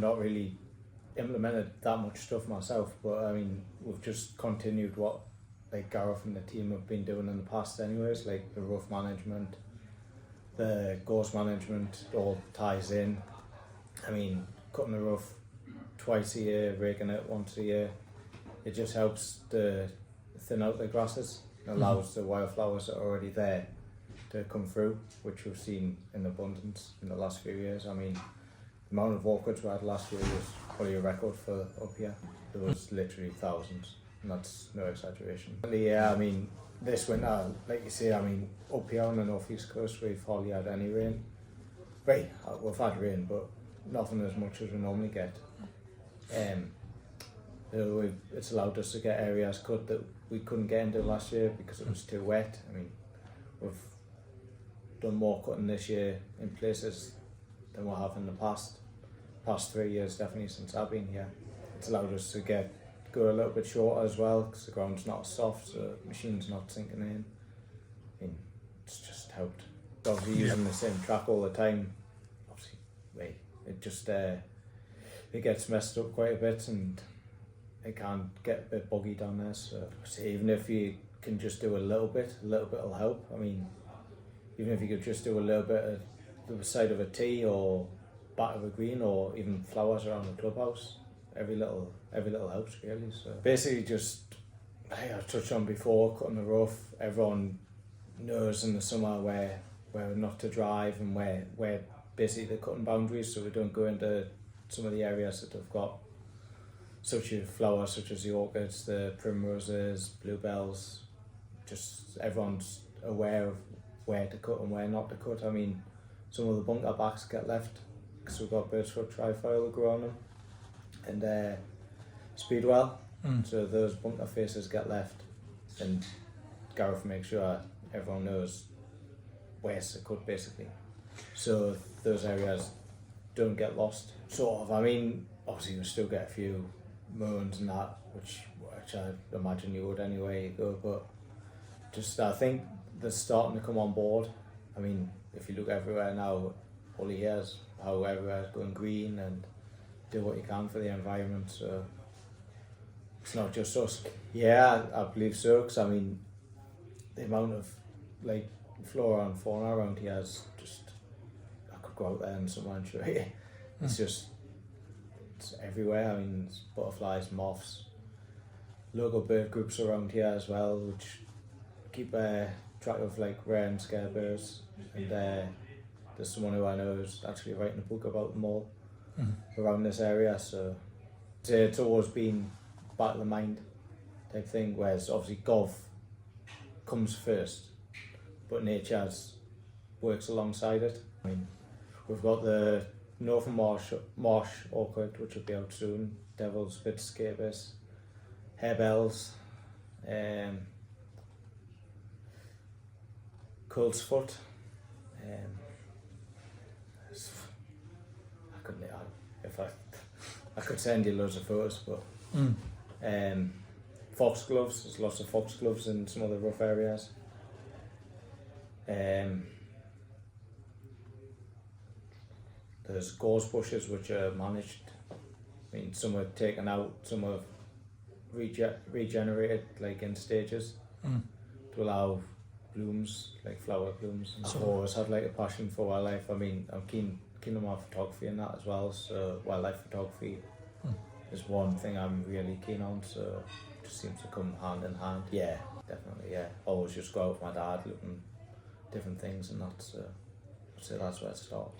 not really implemented that much stuff myself, but I mean, we've just continued what like Gareth and the team have been doing in the past anyways, like the rough management, the course management all ties in. I mean, cutting the rough twice a year, raking it once a year, it just helps to thin out the grasses, allows the wildflowers that are already there to come through, which we've seen in abundance in the last few years. I mean, the amount of orchids we had last year was probably a record for up here. There was literally thousands, and that's no exaggeration. Yeah, I mean, this winter, like you say, I mean, up here on the northeast coast, we've hardly had any rain. Right, we've had rain, but nothing as much as we normally get. So it's allowed us to get areas cut that we couldn't get into last year because it was too wet. I mean, we've done more cutting this year in places than we have in the past 3 years, definitely since I've been here. It's allowed us to go a little bit shorter as well because the ground's not soft, so the machine's not sinking in. I mean, it's just helped. Obviously using the same track all the time, obviously, it just it gets messed up quite a bit and it can get a bit boggy down there. So even if you can just do a little bit will help. I mean, even if you could just do a little bit at the side of a tee or back of a green or even flowers around the clubhouse, every little helps really. So basically just, I've touched on before, cutting the rough, everyone knows in the summer where not to drive and where basically the cutting boundaries, so we don't go into some of the areas that have got such a flower such as the orchids, the primroses, bluebells. Just everyone's aware of where to cut and where not to cut. I mean, some of the bunker backs get left because we've got birchwood trifoil that grow on them, and speedwell, so those bunker faces get left, and Gareth makes sure everyone knows where's to cut basically, so those areas don't get lost, sort of. I mean, obviously you still get a few moans and that, which I imagine you would anyway go, but just I think they're starting to come on board. I mean, if you look everywhere now, all the years, how everywhere's going green and do what you can for the environment, so it's not just us. Yeah, I believe so, because I mean, the amount of like flora and fauna around here is just, I could go out there and someone and show you. It's just, it's everywhere. I mean, it's butterflies, moths, local bird groups around here as well, which keep track of like rare and scare birds, and there's someone who I know is actually writing a book about them all around this area, so it's always been back of the mind type thing, whereas obviously golf comes first, but nature works alongside it. I mean, we've got the Northern Marsh orchid, which will be out soon, Devil's Bit Scabious, harebells, Colt's Foot, I could send you loads of photos, but foxgloves, there's lots of foxgloves in some of the rough areas. There's gorse bushes which are managed. I mean, some are taken out, some are regenerated like in stages to allow blooms, like flower blooms. And I've always had like a passion for wildlife. I mean, I'm keen on my photography and that as well, so wildlife photography is one thing I'm really keen on, so it just seems to come hand in hand. Yeah, definitely, yeah. Always just go out with my dad looking different things and that, so I'd say that's where it started.